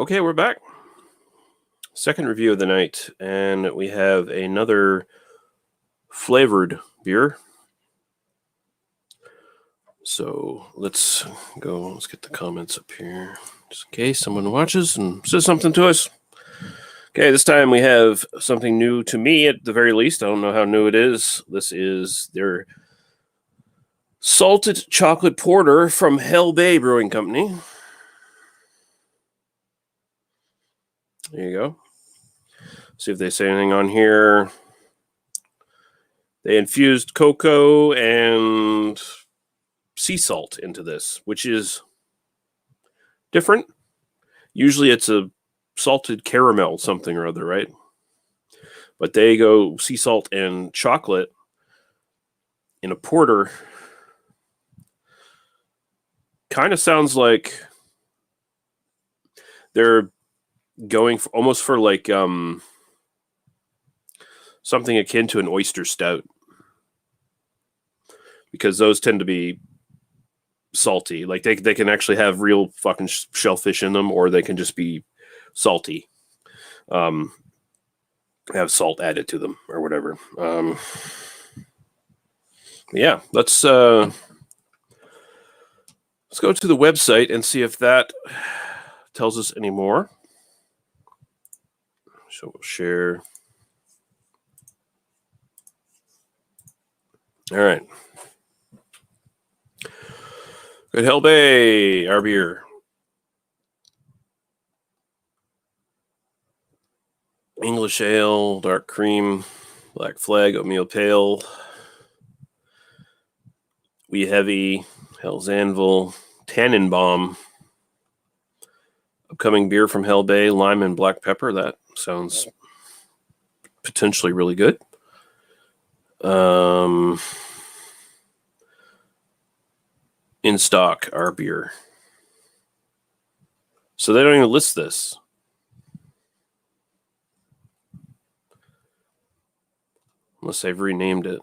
Okay, we're back. Second review of the night, and we have another flavored beer. So let's go. Let's get the comments up here, just in case someone watches and says something to us. Okay, this time we have something new to me at the very least. I don't know how new it is. This is their salted chocolate porter from Hell Bay Brewing Company. There you go. See if they say anything on here. They infused cocoa and sea salt into this, which is different. Usually it's a salted caramel something or other, right? But they go sea salt and chocolate in a porter. Kind of sounds like they're going for, almost for like something akin to an oyster stout, because those tend to be salty. Like they can actually have real fucking shellfish in them, or they can just be salty, have salt added to them or whatever. Yeah, let's go to the website and see if that tells us any more. So we'll share. All right. Good Hell Bay, our beer. English ale, dark cream, black flag, oatmeal pale, wee heavy, Hell's Anvil, Tannenbaum. Upcoming beer from Hell Bay, lime and black pepper. That sounds potentially really good. In stock, our beer. So they don't even list this. Unless they've renamed it.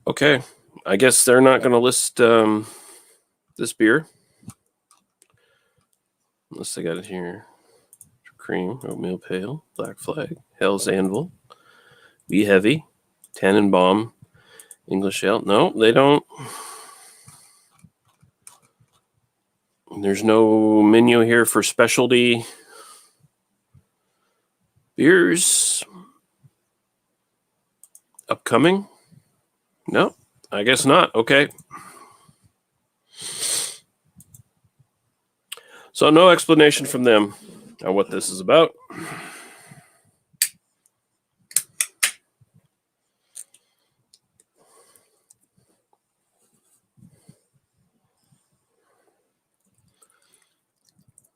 Okay. I guess they're not going to list this beer. Unless they got it here. Cream, oatmeal pale, black flag, Hell's Anvil, wee heavy, Tannenbaum, English ale. No, they don't. There's no menu here for specialty beers. Upcoming? No, I guess not. Okay. So no explanation from them on what this is about.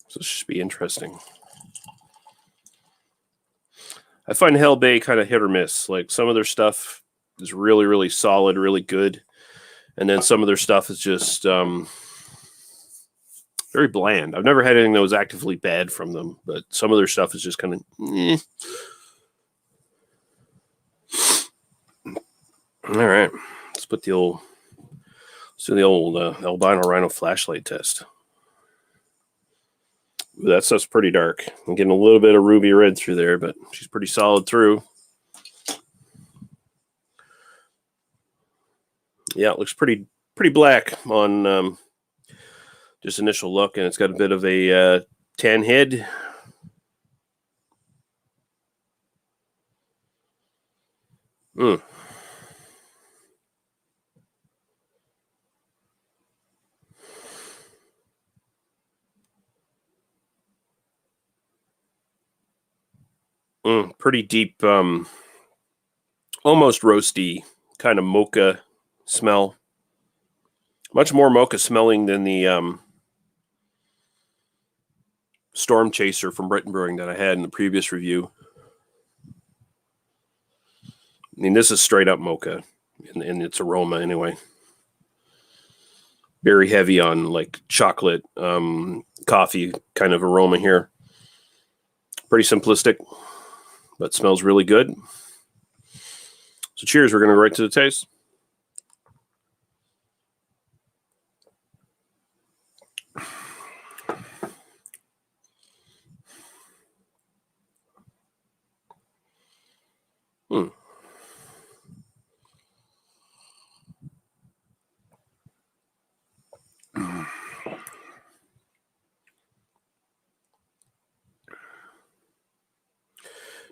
So this should be interesting. I find Hell Bay kind of hit or miss. Like some of their stuff is really, really solid, really good. And then some of their stuff is just very bland. I've never had anything that was actively bad from them, but some of their stuff is just kind of All right. Let's do the old albino rhino flashlight test. Ooh, that stuff's pretty dark. I'm getting a little bit of ruby red through there, but she's pretty solid through. Yeah, it looks pretty black on just initial look, and it's got a bit of a tan head. Pretty deep, almost roasty kind of mocha smell. Much more mocha smelling than the Storm Chaser from Britain Brewing that I had in the previous review. I mean, this is straight up mocha in its aroma anyway. Very heavy on like chocolate, coffee kind of aroma here. Pretty simplistic, but smells really good. So cheers, we're going to go right to the taste.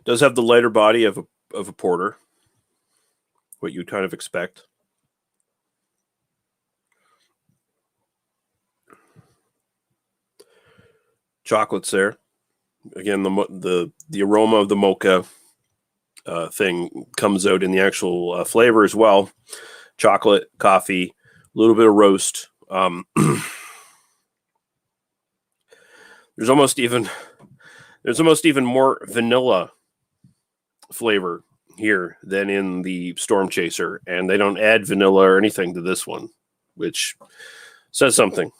Does have the lighter body of a porter, what you'd kind of expect. Chocolate's there. Again, the aroma of the mocha thing comes out in the actual flavor as well. Chocolate, coffee, a little bit of roast. There's almost even more vanilla flavor here than in the Storm Chaser, and they don't add vanilla or anything to this one, which says something.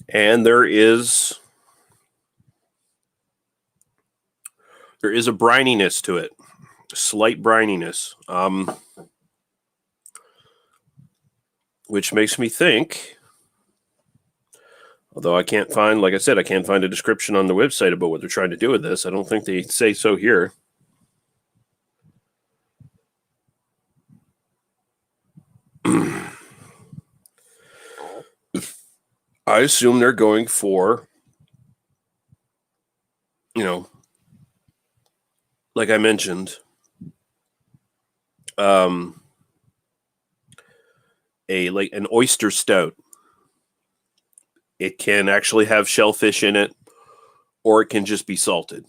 And there is a brininess to it, slight brininess, which makes me think, although I can't find, like I said, I can't find a description on the website about what they're trying to do with this. I don't think they say so here. I assume they're going for, like I mentioned, an oyster stout. It can actually have shellfish in it, or it can just be salted.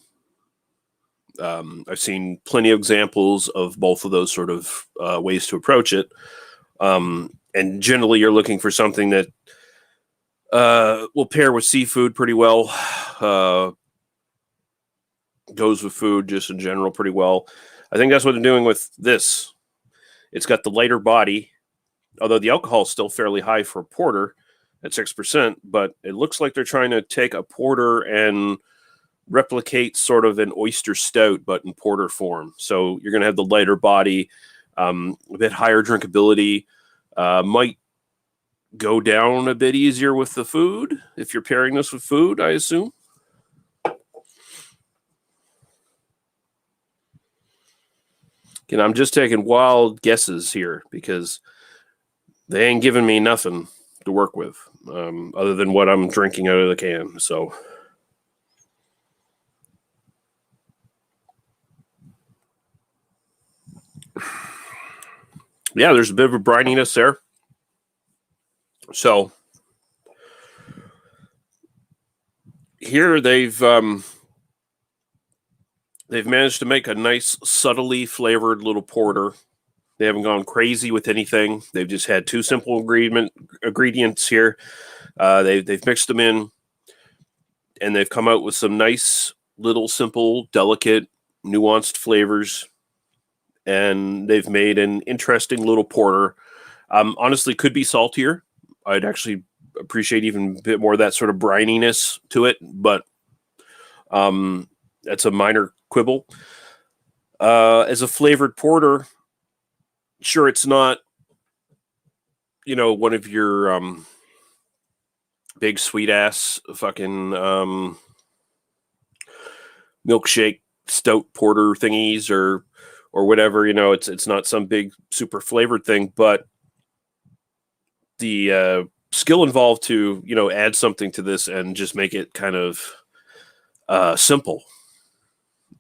I've seen plenty of examples of both of those sort of ways to approach it. And generally, you're looking for something that will pair with seafood pretty well. Goes with food just in general pretty well. I think that's what they're doing with this. It's got the lighter body, although the alcohol is still fairly high for a porter at 6%, but it looks like they're trying to take a porter and replicate sort of an oyster stout, but in porter form. So you're going to have the lighter body, a bit higher drinkability, might go down a bit easier with the food if you're pairing this with food, I assume. And I'm just taking wild guesses here because they ain't giving me nothing to work with other than what I'm drinking out of the can. So, yeah, there's a bit of a brininess there. So, here they've managed to make a nice, subtly flavored little porter. They haven't gone crazy with anything. They've just had two simple ingredients here. They've mixed them in, and they've come out with some nice, little, simple, delicate, nuanced flavors. And they've made an interesting little porter. Honestly, could be saltier. I'd actually appreciate even a bit more of that sort of brininess to it, but that's a minor quibble. As a flavored porter, sure, it's not, one of your big sweet ass fucking milkshake stout porter thingies or whatever. It's not some big super flavored thing, but the skill involved to add something to this and just make it kind of simple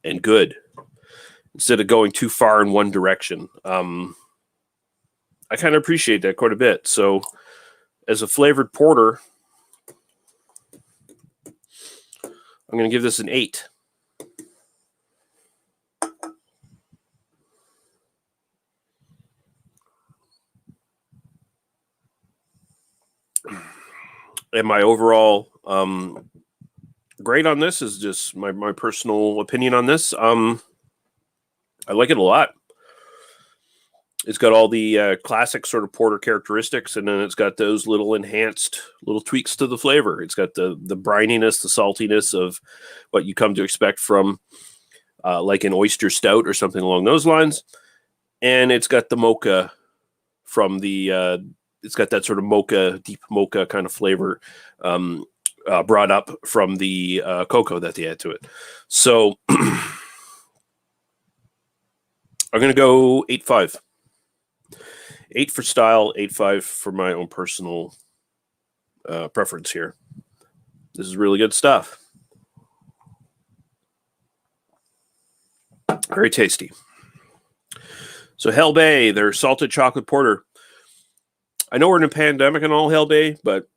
and good instead of going too far in one direction. I kind of appreciate that quite a bit. So as a flavored porter, I'm going to give this an 8. And my overall grade on this is just my personal opinion on this. I like it a lot. It's got all the classic sort of porter characteristics, and then it's got those little enhanced little tweaks to the flavor. It's got the brininess, the saltiness of what you come to expect from like an oyster stout or something along those lines. And it's got the mocha from the it's got that sort of mocha, deep mocha kind of flavor brought up from the cocoa that they add to it. So I'm going to go 8.5. 8 for style, 8.5 for my own personal preference here. This is really good stuff. Very tasty. So Hell Bay, their salted chocolate porter. I know we're in a pandemic and all, Hell Bay, but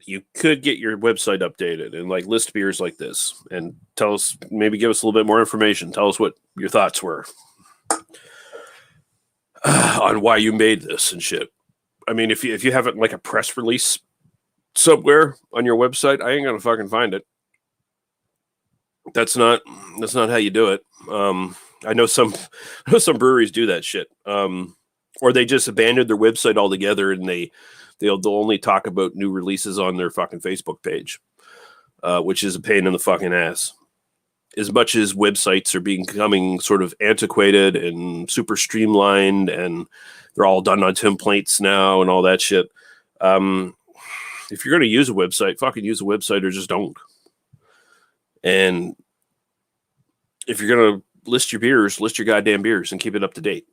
you could get your website updated and like list beers like this and tell us, maybe give us a little bit more information. Tell us what your thoughts were on why you made this and shit. I mean, if you have it like a press release somewhere on your website, I ain't gonna fucking find it. That's not how you do it. I know some breweries do that shit, or they just abandoned their website altogether and they'll only talk about new releases on their fucking Facebook page, which is a pain in the fucking ass. As much as websites are becoming sort of antiquated and super streamlined, and they're all done on templates now and all that shit. If you're going to use a website, fucking use a website or just don't. And if you're going to list your beers, list your goddamn beers and keep it up to date.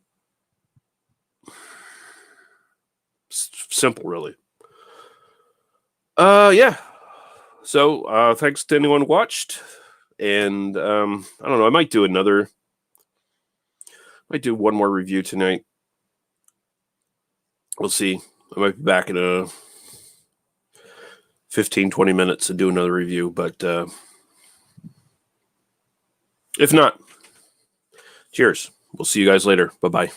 Simple, really. Yeah. So, thanks to anyone who watched. And, I don't know, I might do one more review tonight. We'll see. I might be back in a 15, 20 minutes to do another review, but, if not, cheers. We'll see you guys later. Bye-bye.